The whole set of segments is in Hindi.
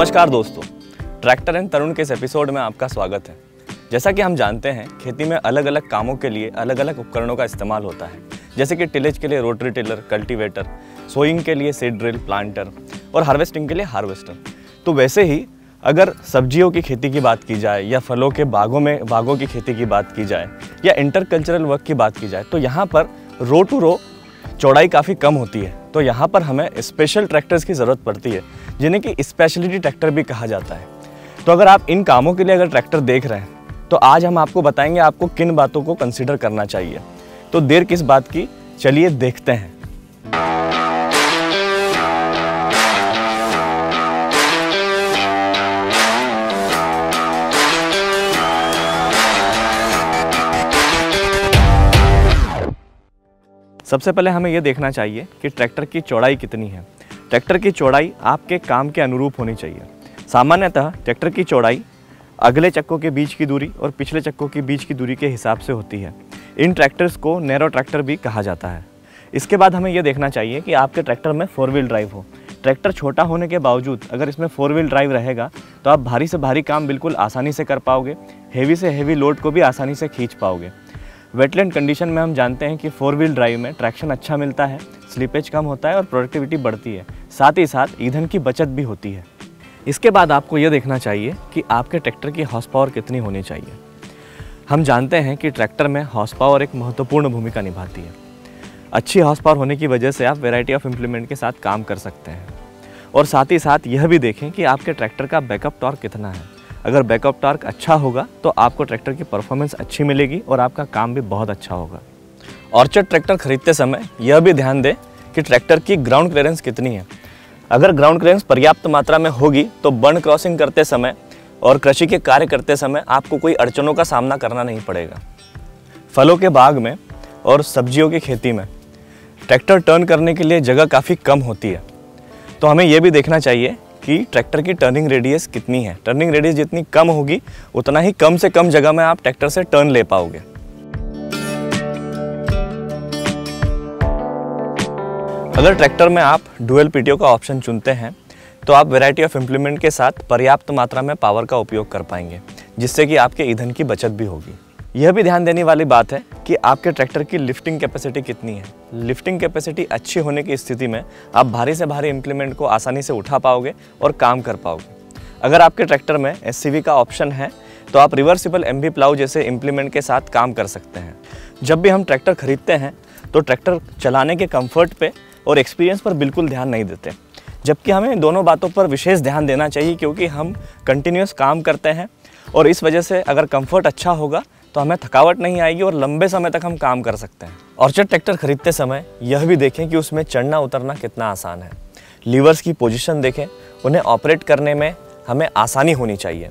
नमस्कार दोस्तों, ट्रैक्टर एंड तरुण के इस एपिसोड में आपका स्वागत है। जैसा कि हम जानते हैं, खेती में अलग अलग कामों के लिए अलग अलग उपकरणों का इस्तेमाल होता है, जैसे कि टिलेज के लिए रोटरी टिलर, कल्टीवेटर, सोइंग के लिए सीड ड्रिल, प्लांटर और हार्वेस्टिंग के लिए हार्वेस्टर। तो वैसे ही अगर सब्जियों की खेती की बात की जाए या फलों के बागों की खेती की बात की जाए या इंटरकल्चरल वर्क की बात की जाए, तो यहाँ पर रो टू रो चौड़ाई काफ़ी कम होती है। तो यहाँ पर हमें स्पेशल ट्रैक्टर्स की ज़रूरत पड़ती है, जिन्हें कि स्पेशलिटी ट्रैक्टर भी कहा जाता है। तो अगर आप इन कामों के लिए अगर ट्रैक्टर देख रहे हैं, तो आज हम आपको बताएंगे आपको किन बातों को कंसीडर करना चाहिए। तो देर किस बात की, चलिए देखते हैं। सबसे पहले हमें यह देखना चाहिए कि ट्रैक्टर की चौड़ाई कितनी है। ट्रैक्टर की चौड़ाई आपके काम के अनुरूप होनी चाहिए। सामान्यतः ट्रैक्टर की चौड़ाई अगले चक्कों के बीच की दूरी और पिछले चक्कों के बीच की दूरी के हिसाब से होती है। इन ट्रैक्टर्स को नैरो ट्रैक्टर भी कहा जाता है। इसके बाद हमें यह देखना चाहिए कि आपके ट्रैक्टर में 4 व्हील ड्राइव हो। ट्रैक्टर छोटा होने के बावजूद अगर इसमें 4 व्हील ड्राइव रहेगा तो आप भारी से भारी काम बिल्कुल आसानी से कर पाओगे, हेवी से हेवी लोड को भी आसानी से खींच पाओगे। वेटलैंड कंडीशन में हम जानते हैं कि 4 व्हील ड्राइव में ट्रैक्शन अच्छा मिलता है, स्लिपेज कम होता है और प्रोडक्टिविटी बढ़ती है। साथ ही साथ ईंधन की बचत भी होती है। इसके बाद आपको यह देखना चाहिए कि आपके ट्रैक्टर की हॉर्स पावर कितनी होनी चाहिए। हम जानते हैं कि ट्रैक्टर में हॉर्स पावर एक महत्वपूर्ण भूमिका निभाती है। अच्छी हॉर्स पावर होने की वजह से आप वैरायटी ऑफ इम्प्लीमेंट के साथ काम कर सकते हैं। और साथ ही साथ यह भी देखें कि आपके ट्रैक्टर का बैकअप टॉर्क कितना है। अगर बैकअप टॉर्क अच्छा होगा तो आपको ट्रैक्टर की परफॉर्मेंस अच्छी मिलेगी और आपका काम भी बहुत अच्छा होगा। ऑर्चर्ड ट्रैक्टर खरीदते समय यह भी ध्यान दें कि ट्रैक्टर की ग्राउंड क्लियरेंस कितनी है। अगर ग्राउंड क्लियरेंस पर्याप्त मात्रा में होगी तो बर्न क्रॉसिंग करते समय और कृषि के कार्य करते समय आपको कोई अड़चनों का सामना करना नहीं पड़ेगा। फलों के बाग में और सब्जियों की खेती में ट्रैक्टर टर्न करने के लिए जगह काफ़ी कम होती है। तो हमें यह भी देखना चाहिए कि ट्रैक्टर की टर्निंग रेडियस कितनी है। टर्निंग रेडियस जितनी कम होगी उतना ही कम से कम जगह में आप ट्रैक्टर से टर्न ले पाओगे। अगर ट्रैक्टर में आप डुअल पीटीओ का ऑप्शन चुनते हैं तो आप वैरायटी ऑफ इम्प्लीमेंट के साथ पर्याप्त मात्रा में पावर का उपयोग कर पाएंगे, जिससे कि आपके ईंधन की बचत भी होगी। यह भी ध्यान देने वाली बात है कि आपके ट्रैक्टर की लिफ्टिंग कैपेसिटी कितनी है। लिफ्टिंग कैपेसिटी अच्छी होने की स्थिति में आप भारी से भारी इम्प्लीमेंट को आसानी से उठा पाओगे और काम कर पाओगे। अगर आपके ट्रैक्टर में एससीवी का ऑप्शन है तो आप रिवर्सिबल एमवी प्लाउ जैसे इम्प्लीमेंट के साथ काम कर सकते हैं। जब भी हम ट्रैक्टर खरीदते हैं तो ट्रैक्टर चलाने के कंफर्ट पे और एक्सपीरियंस पर बिल्कुल ध्यान नहीं देते, जबकि हमें दोनों बातों पर विशेष ध्यान देना चाहिए, क्योंकि हम कंटिन्यूस काम करते हैं और इस वजह से अगर कंफर्ट अच्छा होगा तो हमें थकावट नहीं आएगी और लंबे समय तक हम काम कर सकते हैं। ऑर्चर्ड ट्रैक्टर खरीदते समय यह भी देखें कि उसमें चढ़ना उतरना कितना आसान है। लीवर्स की पोजीशन देखें, उन्हें ऑपरेट करने में हमें आसानी होनी चाहिए।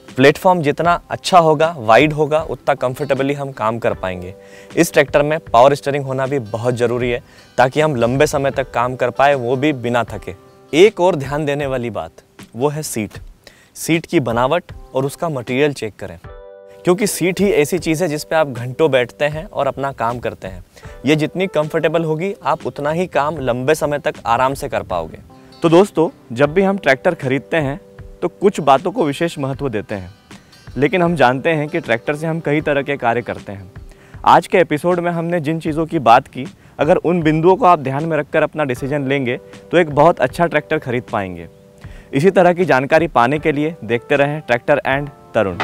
प्लेटफॉर्म जितना अच्छा होगा, वाइड होगा, उतना कंफर्टेबली हम काम कर पाएंगे। इस ट्रैक्टर में पावर स्टीयरिंग होना भी बहुत ज़रूरी है ताकि हम लंबे समय तक काम कर पाए, वो भी बिना थके। एक और ध्यान देने वाली बात वो है सीट की बनावट और उसका मटेरियल चेक करें, क्योंकि सीट ही ऐसी चीज़ है जिस पे आप घंटों बैठते हैं और अपना काम करते हैं। ये जितनी कंफर्टेबल होगी आप उतना ही काम लंबे समय तक आराम से कर पाओगे। तो दोस्तों, जब भी हम ट्रैक्टर खरीदते हैं तो कुछ बातों को विशेष महत्व देते हैं, लेकिन हम जानते हैं कि ट्रैक्टर से हम कई तरह के कार्य करते हैं। आज के एपिसोड में हमने जिन चीज़ों की बात की, अगर उन बिंदुओं को आप ध्यान में रखकर अपना डिसीजन लेंगे तो एक बहुत अच्छा ट्रैक्टर खरीद पाएंगे। इसी तरह की जानकारी पाने के लिए देखते रहें ट्रैक्टर एंड तरुण।